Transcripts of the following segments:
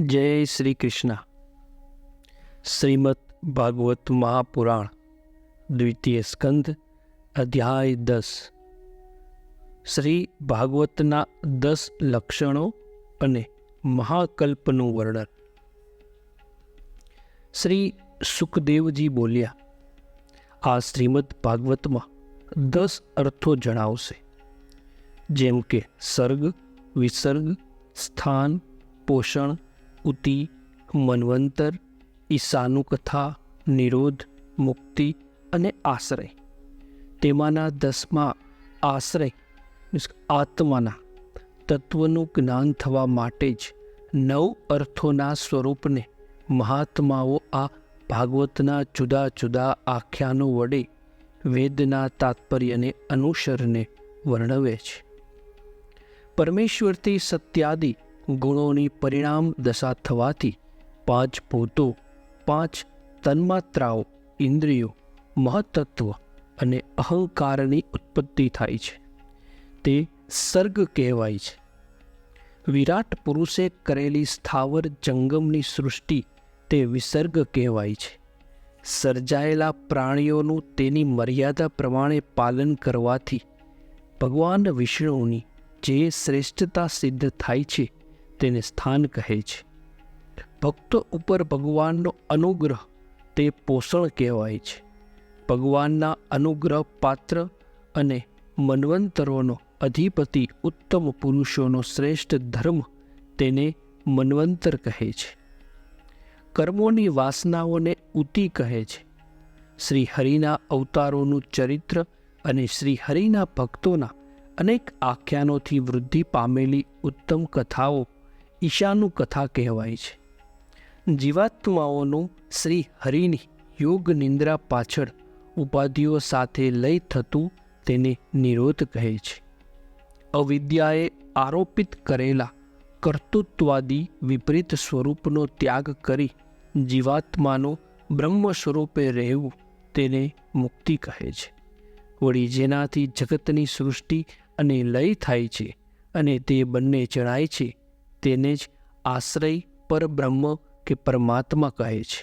જય શ્રી કૃષ્ણ. શ્રીમદ ભાગવત મહાપુરાણ દ્વિતીય સ્કંદ અધ્યાય 10. શ્રી ભાગવતના 10 લક્ષણો અને મહાકલ્પનું વર્ણન. શ્રી સુખદેવજી બોલ્યા, આ શ્રીમદ ભાગવતમાં 10 અર્થો જણાવશે, જેમ કે સર્ગ, વિસર્ગ, સ્થાન, પોષણ, ઉતિ, મન્વંતર, ઈશાનુકથા, નિરોધ, મુક્તિ અને આશ્રય. તેમાંના 10માં આશ્રય આત્માના તત્વનું જ્ઞાન થવા માટે જ 9 અર્થોના સ્વરૂપને મહાત્માઓ આ ભાગવતના જુદા જુદા આખ્યાનો વડે વેદના તાત્પર્યને અનુસરને વર્ણવે છે. પરમેશ્વરથી સત્યાદિ ગુણોની પરિણામ દશા થવાથી 5 ભૂતો, 5 તન્માત્રાઓ, ઇન્દ્રિયો, મહત્તત્વ અને અહંકારની ઉત્પત્તિ થાય છે. તે સર્ગ કહેવાય છે. વિરાટ પુરુષે કરેલી સ્થાવર જંગમની સૃષ્ટિ તે વિસર્ગ કહેવાય છે. સર્જાયેલા પ્રાણીઓનું તેની મર્યાદા પ્રમાણે પાલન કરવાથી ભગવાન વિષ્ણુની જે શ્રેષ્ઠતા સિદ્ધ થાય છે તેને સ્થાન કહે છે. ભક્તો ઉપર ભગવાનનો અનુગ્રહ તે પોષણ કહેવાય છે. ભગવાનના અનુગ્રહ પાત્ર અને મન્વંતરોનો અધિપતિ ઉત્તમ પુરુષોનો શ્રેષ્ઠ ધર્મ તેને મન્વંતર કહે છે. કર્મોની વાસનાઓને ઉતિ કહે છે. શ્રી હરિના અવતારોનું ચરિત્ર અને શ્રી હરિના ભક્તોના અનેક આખ્યાનોથી વૃદ્ધિ પામેલી ઉત્તમ કથાઓ ઈશાનું કથા કહેવાય છે. જીવાત્માઓનું શ્રી હરિની યોગ નિંદ્રા પાછળ ઉપાધિઓ સાથે લય થતું તેને નિરોધ કહે છે. અવિદ્યાએ આરોપિત કરેલા કર્તૃત્વાદી વિપરીત સ્વરૂપનો ત્યાગ કરી જીવાત્માનો બ્રહ્મ સ્વરૂપે રહેવું તેને મુક્તિ કહે છે. વળી જેનાથી જગતની સૃષ્ટિ અને લય થાય છે અને તે બંને જણાય છે તેને જ આશ્રય પરબ્રહ્મ કે પરમાત્મા કહે છે.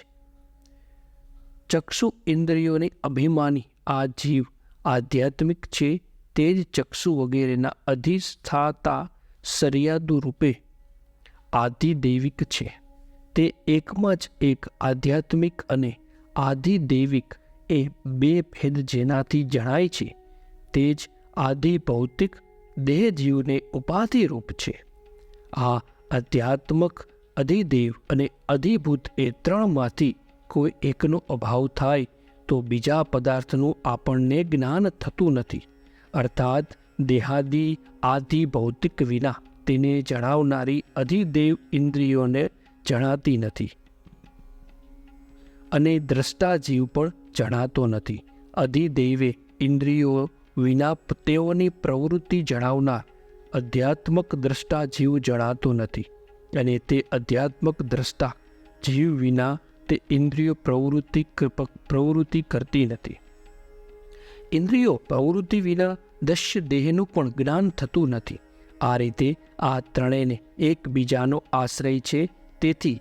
ચક્ષુ ઇન્દ્રિયોને અભિમાની આ જીવ આધ્યાત્મિક છે. તે જ ચક્ષુ વગેરેના અધિષ્ઠાતા સરિયાદુ રૂપે આધિદૈવિક છે. તે એકમાં જ એક આધ્યાત્મિક અને આધિદૈવિક એ 2 ભેદ જેનાથી જણાય છે તે જ આધિ ભૌતિક દેહ જીવને ઉપાધિરૂપ છે. આ અધ્યાત્મક, અધિદેવ અને અધિભૂત એ 3માંથી કોઈ એકનો અભાવ થાય તો બીજા પદાર્થનું આપણને જ્ઞાન થતું નથી. અર્થાત દેહાદિ આધિ ભૌતિક વિના તેને જણાવનારી અધિદેવ ઇન્દ્રિયોને જણાતી નથી અને દ્રષ્ટા જીવ પણ જણાતો નથી. અધિદૈવે ઇન્દ્રિયો વિના તેઓની પ્રવૃત્તિ જણાવનાર અધ્યાત્મક દ્રષ્ટા જીવ જણાતો નથી અને તે અધ્યાત્મક દ્રષ્ટા જીવ વિના તે ઇન્દ્રિયો પ્રવૃત્તિ કરતી નથી. ઇન્દ્રિયો પ્રવૃત્તિ વિના દશ્ય દેહનું પણ જ્ઞાન થતું નથી. આ રીતે આ ત્રણેયને એકબીજાનો આશ્રય છે. તેથી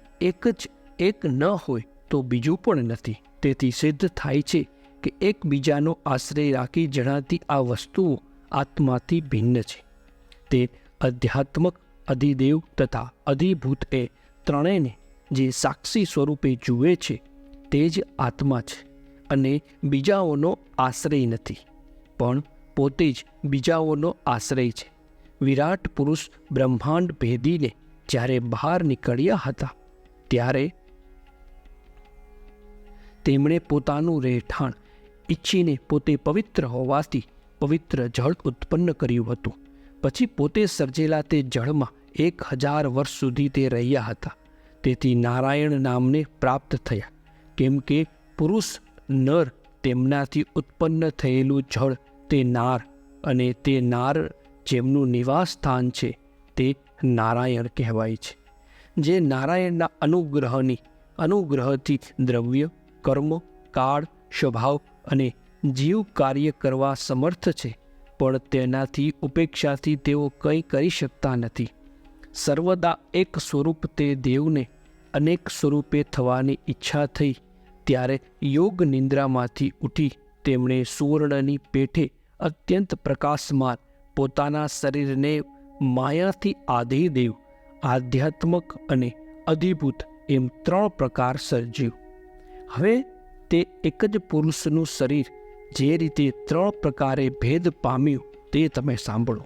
એક ન હોય તો બીજું પણ નથી. તેથી સિદ્ધ થાય છે કે એકબીજાનો આશ્રય રાખી જણાતી આ વસ્તુઓ આત્માથી ભિન્ન છે. તે અધ્યાત્મક, અધિદેવ તથા અધિભૂત એ ત્રણેયને જે સાક્ષી સ્વરૂપે જુએ છે તે જ આત્મા છે અને બીજાઓનો આશ્રય નથી, પણ પોતે જ બીજાઓનો આશ્રય છે. વિરાટ પુરુષ બ્રહ્માંડ ભેદીને જ્યારે બહાર નીકળ્યા હતા ત્યારે તેમણે પોતાનું રહેઠાણ ઈચ્છીને પોતે પવિત્ર હોવાથી પવિત્ર જળ ઉત્પન્ન કર્યું હતું. પછી પોતે સર્જેલા તે જળમાં 1000 વર્ષ સુધી તે રહ્યા હતા. તેથી નારાયણ નામને પ્રાપ્ત થયા. કેમ કે પુરુષ નર તેમનાથી ઉત્પન્ન થયેલું જળ તે નાર, અને તે નાર જેમનું નિવાસ સ્થાન છે તે નારાયણ કહેવાય છે. જે નારાયણના અનુગ્રહથી દ્રવ્ય, કર્મ, કાળ, સ્વભાવ અને જીવ કાર્ય કરવા સમર્થ છે, પણ તેનાથી ઉપેક્ષાથી તેઓ કંઈ કરી શકતા નથી. સર્વદા એક સ્વરૂપ તે દેવને અનેક સ્વરૂપે થવાની ઈચ્છા થઈ ત્યારે યોગ નિંદ્રામાંથી ઉઠી તેમણે સુવર્ણની પેઠે અત્યંત પ્રકાશમાન પોતાના શરીરને માયાથી આધિદેવ, આધ્યાત્મક અને અધિભૂત એમ 3 પ્રકાર સર્જ્યું. હવે તે એક જ પુરુષનું શરીર જે રીતે 3 પ્રકારે ભેદ પામ્યું તે તમે સાંભળો.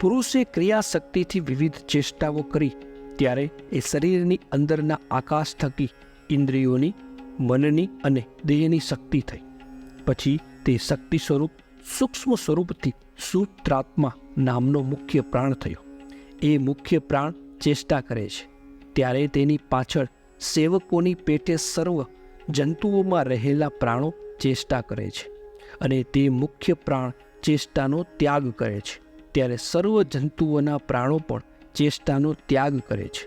પુરુષે ક્રિયાશક્તિથી વિવિધ ચેષ્ટાઓ કરી ત્યારે એ શરીરની અંદરના આકાશ થકી ઇન્દ્રિયોની, મનની અને દેહની શક્તિ થઈ. પછી તે શક્તિ સ્વરૂપ સૂક્ષ્મ સ્વરૂપથી સૂત્રાત્મા નામનો મુખ્ય પ્રાણ થયો. એ મુખ્ય પ્રાણ ચેષ્ટા કરે છે ત્યારે તેની પાછળ સેવકોની પેટે સર્વ જંતુઓમાં રહેલા પ્રાણો ચેષ્ટા કરે છે અને તે મુખ્ય પ્રાણ ચેષ્ટાનો ત્યાગ કરે છે ત્યારે સર્વ જંતુઓના પ્રાણો પણ ચેષ્ટાનો ત્યાગ કરે છે.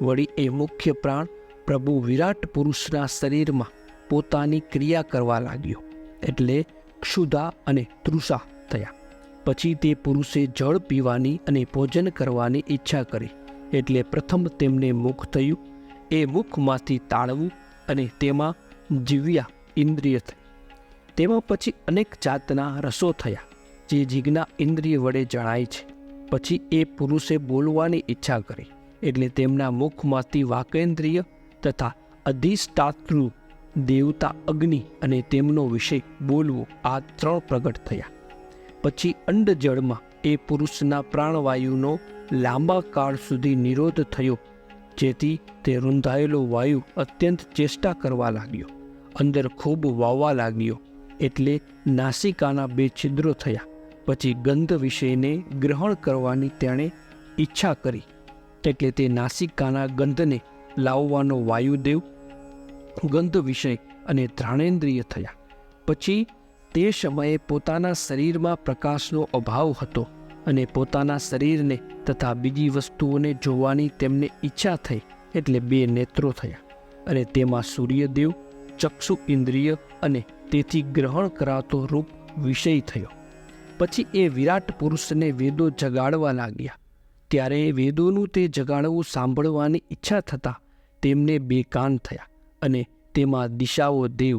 વળી એ મુખ્ય પ્રાણ પ્રભુ વિરાટ પુરુષના શરીરમાં પોતાની ક્રિયા કરવા લાગ્યો એટલે ક્ષુધા અને તૃષા થયા. પછી તે પુરુષે જળ પીવાની અને ભોજન કરવાની ઈચ્છા કરી એટલે પ્રથમ તેમને મુખ થયું. એ મુખમાંથી તાળવું અને તેમાં જીવ્યા ઇન્દ્રિય થઈ. તેમાં પછી અનેક જાતના રસો થયા જે જીજ્ઞા ઇન્દ્રિય વડે જણાય છે. પછી એ પુરુષે બોલવાની ઈચ્છા કરી એટલે તેમના મુખમાંથી વાકેન્દ્રિય તથા અધિષ્ઠાતૃ દેવતા અગ્નિ અને તેમનો વિષય બોલવો આ 3 પ્રગટ થયા. પછી અંડજળમાં એ પુરુષના પ્રાણવાયુનો લાંબા કાળ સુધી નિરોધ થયો જેથી તે રૂંધાયેલો વાયુ અત્યંત ચેષ્ટા કરવા લાગ્યો, અંદર ખૂબ વાવવા લાગ્યો એટલે નાસિકાના 2 છિદ્રો થયા. પછી ગંધ વિષયને ગ્રહણ કરવાની તેણે ઈચ્છા કરી એટલે તે નાસિકાના ગંધને લાવવાનો વાયુદેવ, ગંધ વિષય અને ઘ્રાણેન્દ્રિય થયા. પછી તે સમયે પોતાના શરીરમાં પ્રકાશનો અભાવ હતો અને પોતાના શરીરને તથા બીજી વસ્તુઓને જોવાની તેમને ઈચ્છા થઈ એટલે 2 નેત્રો થયા અને તેમાં સૂર્યદેવ, ચક્ષુ ઇન્દ્રિય અને તેથી ગ્રહણ કરાતો રૂપ વિષય થયો. પછી એ વિરાટ પુરુષને વેદો જગાડવા લાગ્યા ત્યારે વેદોનું તે જગાડવું સાંભળવાની ઈચ્છા થતાં તેમને 2 કાન થયા અને તેમાં દિશાઓ દેવ,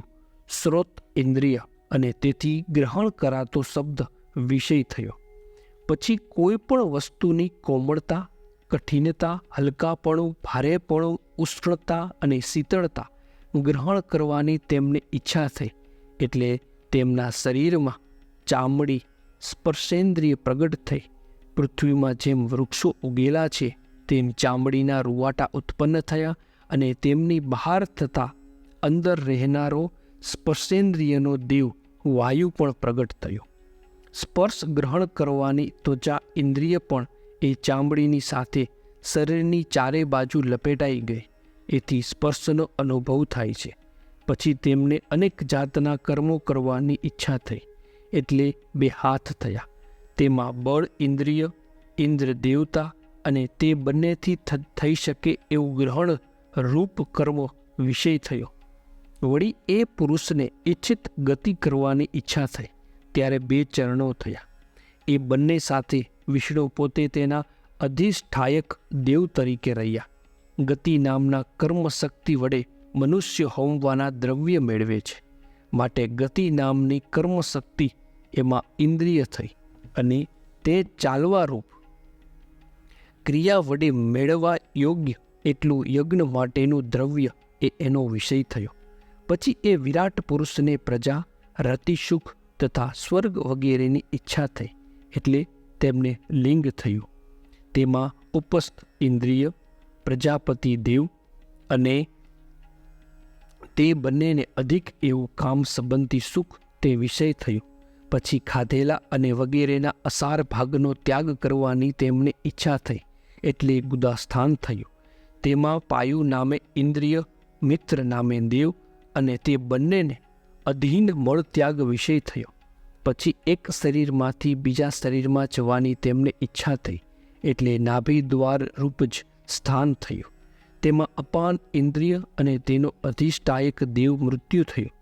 સ્રોત ઇન્દ્રિય અને તેથી ગ્રહણ કરાતો શબ્દ વિષય થયો. પછી કોઈ પણ વસ્તુની કોમળતા, કઠિનતા, હલકાપણું, ભારેપણું, ઉષ્ણતા અને શીતળતા ગ્રહણ કરવાની તેમને ઈચ્છા થઈ એટલે તેમના શરીરમાં ચામડી, સ્પર્શેન્દ્રિય પ્રગટ થઈ. પૃથ્વીમાં જેમ વૃક્ષો ઉગેલા છે તેમ ચામડીના રૂવાટા ઉત્પન્ન થયા અને તેમની બહાર થતા અંદર રહેનારો સ્પર્શેન્દ્રિયનો દેવ વાયુ પણ પ્રગટ થયો. સ્પર્શ ગ્રહણ કરવાની ત્વચા ઇન્દ્રિય પણ એ ચામડીની સાથે શરીરની 4 બાજુ લપેટાઈ ગઈ એથી સ્પર્શનો અનુભવ થાય છે. પછી તેમને અનેક જાતના કર્મો કરવાની ઈચ્છા થઈ એટલે 2 હાથ થયા. તેમાં બળ ઇન્દ્રિય, ઇન્દ્ર દેવતા અને તે બંનેથી થઈ શકે એવું ગ્રહણ રૂપ કર્મ વિષય થયો. વળી એ પુરુષને ઈચ્છિત ગતિ કરવાની ઈચ્છા થઈ ત્યારે 2 ચરણો થયા. એ બંને સાથે વિષ્ણુ પોતે તેના અધિષ્ઠાયક દેવ તરીકે રહ્યા. ગતિ નામના કર્મશક્તિ વડે મનુષ્ય હોમવાના દ્રવ્ય મેળવે છે માટે ગતિ નામની કર્મશક્તિ એમાં ઇન્દ્રિય થઈ અને તે ચાલવારૂપ ક્રિયા વડે મેળવવા યોગ્ય એટલું યજ્ઞ માટેનું દ્રવ્ય એ એનો વિષય થયો. પછી એ વિરાટ પુરુષને પ્રજા, રતિસુખ તથા સ્વર્ગ વગેરેની ઈચ્છા થઈ એટલે તેમને લિંગ થયું. તેમાં ઉપસ્થ ઇન્દ્રિય, પ્રજાપતિ દેવ અને તે બંનેને અધિક એવું કામ સંબંધી સુખ તે વિષય થયું. પછી ખાધેલા અને વગેરેના અસાર ભાગનો ત્યાગ કરવાની તેમને ઈચ્છા થઈ એટલે ગુદાસ્થાન થયું. તેમાં પાયુ નામે ઇન્દ્રિય, મિત્ર નામે દેવ અને તે બંનેને અધીન મળત્યાગ વિષય થયો. પછી એક શરીરમાંથી બીજા શરીરમાં જવાની તેમને ઈચ્છા થઈ એટલે નાભી દ્વાર રૂપ જ સ્થાન થયું. તેમાં અપાન ઇન્દ્રિય અને તેનો અધિષ્ઠાયક દેવ મૃત્યુ થયું.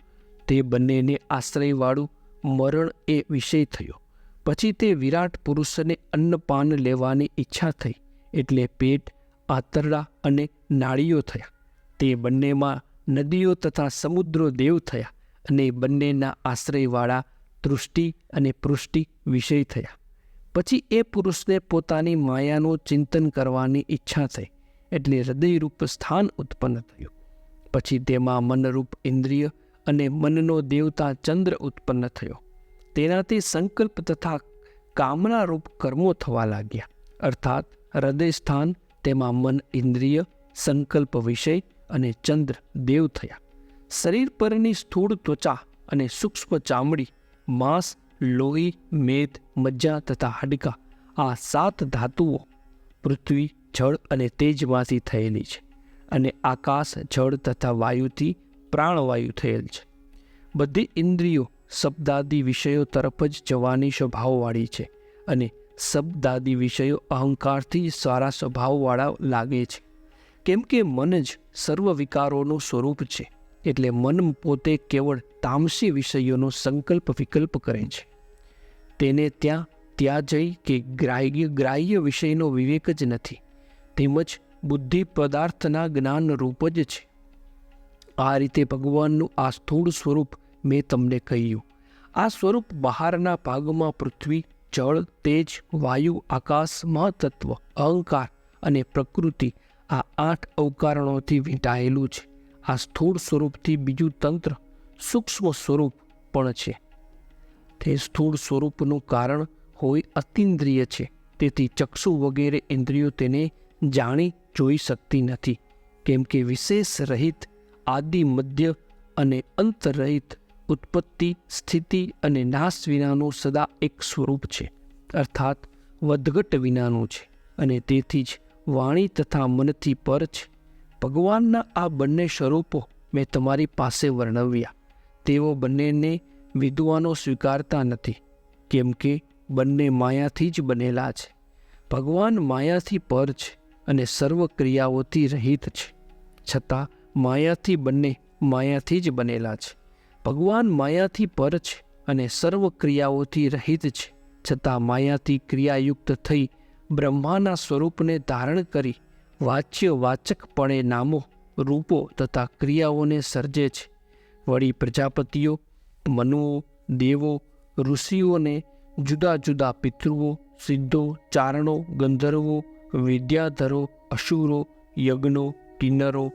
તે બંનેને આશ્રયવાળું મરણ એ વિષય થયો. પછી તે વિરાટ પુરુષને અન્નપાન લેવાની ઈચ્છા થઈ, એટલે પેટ, આંતરડા અને નાળીઓ થયા. તે બંનેમાં નદીઓ તથા સમુદ્રો દેવ થયા, અને બંનેના આશ્રયવાળા તૃષ્ટિ અને પૃષ્ટિ વિષય થયા. પછી એ પુરુષને પોતાની માયાનું ચિંતન કરવાની ઈચ્છા થઈ, એટલે હૃદયરૂપ સ્થાન ઉત્પન્ન થયું. પછી તેમાં મનરૂપ ઇન્દ્રિય અને મનનો દેવતા ચંદ્ર ઉત્પન્ન થયો. તેનાથી સંકલ્પ તથા કામનારૂપ કર્મો થવા લાગ્યા. અર્થાત હૃદય સ્થાન, તેમાં મન ઇન્દ્રિય, સંકલ્પ વિષય અને ચંદ્ર દેવ થયા. શરીર પરની સ્થૂળ ત્વચા અને સૂક્ષ્મ ચામડી, માંસ, લોહી, મેદ, મજ્જા તથા હાડકાં, આ 7 ધાતુઓ પૃથ્વી, જળ અને તેજમાંથી થયેલી છે, અને આકાશ, જળ તથા વાયુથી પ્રાણવાયુ થયેલ છે. બધી ઇન્દ્રિયો શબ્દાદિ વિષયો તરફ જ જવાની સ્વભાવવાળી છે, અને શબ્દાદિ વિષયો અહંકારથી સારા સ્વભાવવાળા લાગે છે. કેમ કે મન જ સર્વ વિકારોનું સ્વરૂપ છે, એટલે મન પોતે કેવળ તામસી વિષયોનો સંકલ્પ વિકલ્પ કરે છે. તેને ત્યાં જઈ કે ગ્રાહ્ય વિષયનો વિવેક જ નથી, તેમજ બુદ્ધિ પદાર્થના જ્ઞાન રૂપ જ છે. આ રીતે ભગવાનનું આ સ્થૂળ સ્વરૂપ મેં તમને કહ્યું. આ સ્વરૂપ બહારના ભાગમાં પૃથ્વી, જળ, તેજ, વાયુ, આકાશ, મહાતત્વ, અહંકાર અને પ્રકૃતિ, આ 8 અવકારણોથી વીંટાયેલું છે. આ સ્થૂળ સ્વરૂપથી બીજું તંત્ર, સૂક્ષ્મ સ્વરૂપ પણ છે. તે સ્થૂળ સ્વરૂપનું કારણ હોય અતિન્દ્રિય છે, તેથી ચક્ષુ વગેરે ઇન્દ્રિયો તેને જાણી જોઈ શકતી નથી. કેમ કે વિશેષ રહિત, આદિ, મધ્ય અને અંત રહિત, ઉત્પત્તિ, સ્થિતિ અને નાશ વિનાનું સદા એક સ્વરૂપ છે, અર્થાત વધઘટ વિનાનું છે, અને તેથી જ વાણી તથા મનથી પર છે. ભગવાનના આ બંને સ્વરૂપો મેં તમારી પાસે વર્ણવ્યા. તેઓ બંનેને વિદ્વાનો સ્વીકારતા નથી, કેમ કે બંને માયાથી જ બનેલા છે. ભગવાન માયાથી પર છે અને સર્વ ક્રિયાઓથી રહિત છે, છતાં બંને માયાથી જ બનેલા છે. ભગવાન માયાથી પર છે અને સર્વ ક્રિયાઓથી રહિત છે, છતાં માયાથી ક્રિયાયુક્ત થઈ બ્રહ્માના સ્વરૂપને ધારણ કરી વાચકપણે નામો, રૂપો તથા ક્રિયાઓને સર્જે છે. વળી પ્રજાપતિઓ, મનુઓ, દેવો, ઋષિઓને જુદા જુદા પિતૃઓ, સિદ્ધો, ચારણો, ગંધર્વો, વિદ્યાધરો, અસુરો, યજ્ઞો, કિન્નરો,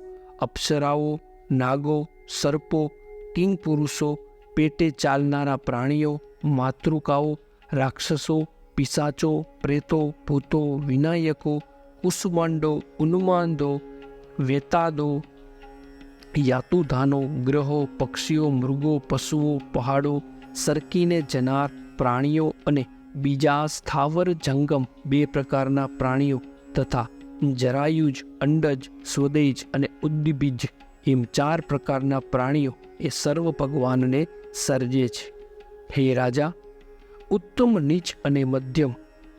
અપ્સરાઓ, નાગો, સર્પો, કિંગપુરુષો, પેટે ચાલનારા પ્રાણીઓ, માતૃકાઓ, રાક્ષસો, પિશાચો, પ્રેતો, ભૂતો, વિનાયકો, કુષ્માંડો, ઉન્માદો, વેતાદો, યાતુધાનો, ગ્રહો, પક્ષીઓ, મૃગો, પશુઓ, પહાડો, સરકીને જનાર પ્રાણીઓ અને બીજા સ્થાવર જંગમ 2 પ્રકારના પ્રાણીઓ તથા જરાયુજ, અંડજ, સ્વદેજ અને ઉદ્દીબીજ એમ 4 પ્રકારના પ્રાણીઓ એ સર્વ ભગવાનને સર્જે છે. હે રાજા, ઉત્તમ, નીચ અને મધ્યમ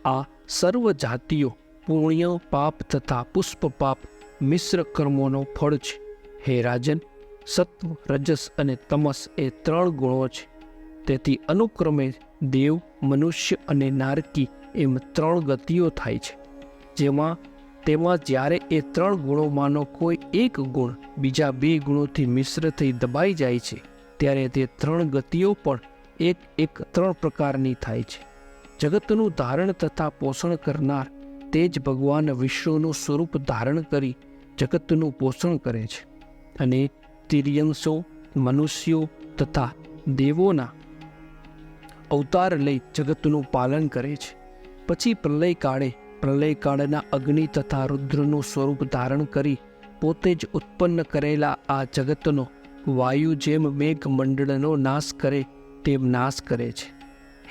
આ સર્વ જાતિઓ પુણ્ય, પાપ તથા પુષ્પ પાપ મિશ્ર કર્મોનો ફળ છે. હે રાજન, સત્વ, રજસ અને તમસ એ 3 ગુણો છે. તેથી અનુક્રમે દેવ, મનુષ્ય અને નારકી એમ 3 ગતિઓ થાય છે. તેમાં જ્યારે એ 3 ગુણોમાંનો કોઈ એક ગુણ બીજા 2 ગુણોથી મિશ્ર થઈ દબાઈ જાય છે, ત્યારે તે 3 ગતિઓ પણ એક 3 પ્રકારની થાય છે. જગતનું ધારણ તથા પોષણ કરનાર તે જ ભગવાન વિષ્ણુનું સ્વરૂપ ધારણ કરી જગતનું પોષણ કરે છે, અને તિર્યંશો, મનુષ્યો તથા દેવોના અવતાર લઈ જગતનું પાલન કરે છે. પછી પ્રલયકાળના અગ્નિ તથા રુદ્રનું સ્વરૂપ ધારણ કરી પોતે જ ઉત્પન્ન કરેલા આ જગતનો વાયુ જેમ મેઘમંડળનો નાશ કરે તેમ નાશ કરે છે.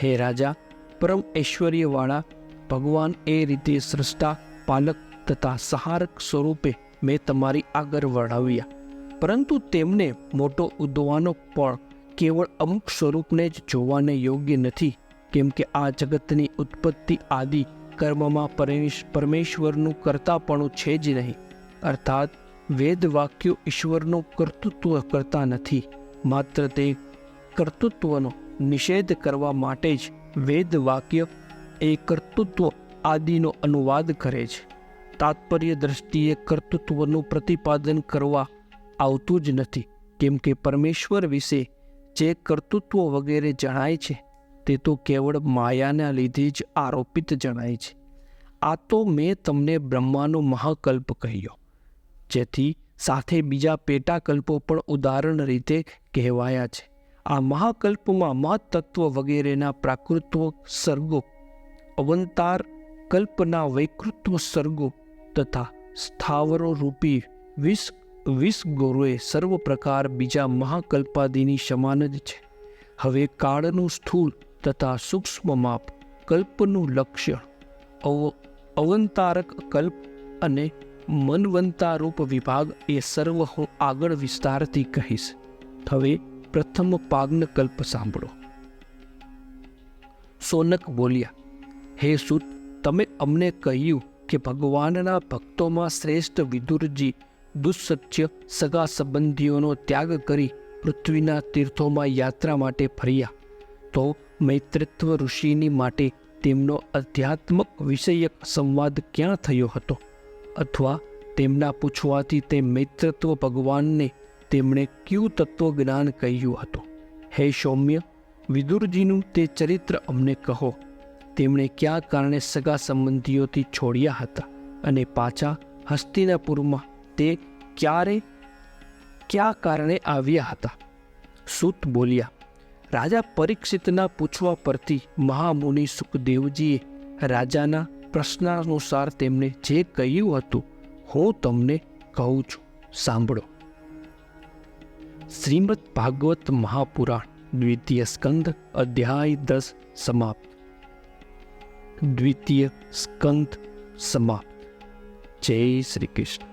હે રાજા, પરમ ઐશ્વર્યવાળા ભગવાન એ રીતે સ્રષ્ટા, પાલક તથા સહારક સ્વરૂપે મેં તમારી આગળ વર્ણવ્યા. પરંતુ તેમને મોટો ઉદ્વાનો પણ કેવળ અમુક સ્વરૂપને જ જોવાને યોગ્ય નથી, કેમ કે આ જગતની ઉત્પત્તિ આદિ કર્મમાં પરમેશ્વરનું કર્તાપણું છે જ નહીં. અર્થાત વેદ વાક્યો ઈશ્વરનું કર્તૃત્વ કરતા નથી, માત્ર તે કર્તૃત્વનો નિષેધ કરવા માટે જ વેદ વાક્ય એ કર્તૃત્વ આદિનો અનુવાદ કરે છે. તાત્પર્ય દ્રષ્ટિએ કર્તૃત્વનું પ્રતિપાદન કરવા આવતું જ નથી, કેમ કે પરમેશ્વર વિશે જે કર્તૃત્વ વગેરે જણાય છે તે તો કેવળ માયાના લીધે જ આરોપિત જણાય છે. આ તો મેં તમને બ્રહ્માનો મહાકલ્પ કહ્યો, જેથી સાથે બીજા પેટાકલ્પો પણ ઉદાહરણ રીતે કહેવાયા છે. આ મહાકલ્પમાં મહત્તત્વ વગેરેના પ્રાકૃત્વ સર્ગો, અવંતાર કલ્પના વૈકૃત્વ સર્ગો તથા સ્થાવરો રૂપી વિષગોરોએ સર્વ પ્રકાર બીજા મહાકલ્પાદિની સમાન જ છે. હવે કાળનું સ્થૂળ તથા સૂક્ષ્મ માપ, કલ્પનું લક્ષણ, અવંતારક કલ્પ અને મનવંતારૂપ વિભાગ એ સર્વ હું આગળ વિસ્તારથી કહીશ. હવે પ્રથમ પાગ્ન કલ્પ સાંભળો. સોનક બોલ્યા, હે સૂત, તમે અમને કહ્યું કે ભગવાનના ભક્તોમાં શ્રેષ્ઠ વિદુરજી દુસ્સત્ય સગા સંબંધીઓનો ત્યાગ કરી પૃથ્વીના તીર્થોમાં યાત્રા માટે ફર્યા, તો મૈત્રત્વ ઋષિની માટે તેમનો અધ્યાત્મક વિષયક સંવાદ ક્યાં થયો હતો? અથવા તેમના પૂછવાથી તે મૈત્રત્વ ભગવાનને તેમણે ક્યું તત્વજ્ઞાન કહ્યું હતું? હે સૌમ્ય, વિદુરજીનું તે ચરિત્ર અમને કહો. તેમણે કયા કારણે સગા સંબંધીઓથી છોડ્યા હતા અને પાછા હસ્તિનાપુરમાં તે કયા કારણે આવ્યા હતા? સૂત બોલ્યા, રાજા પરીક્ષિતના પૂછવા પરથી મહામુનિ સુખદેવજીએ રાજાના પ્રશ્નાનુસાર તેમણે જે કહ્યું હતું હું તમને કહું છું, સાંભળો. શ્રીમદ ભાગવત મહાપુરાણ દ્વિતીય સ્કંદ અધ્યાય 10 સમાપ્ત. દ્વિતીય સ્કંદ સમાપ્ત. જય શ્રી કૃષ્ણ.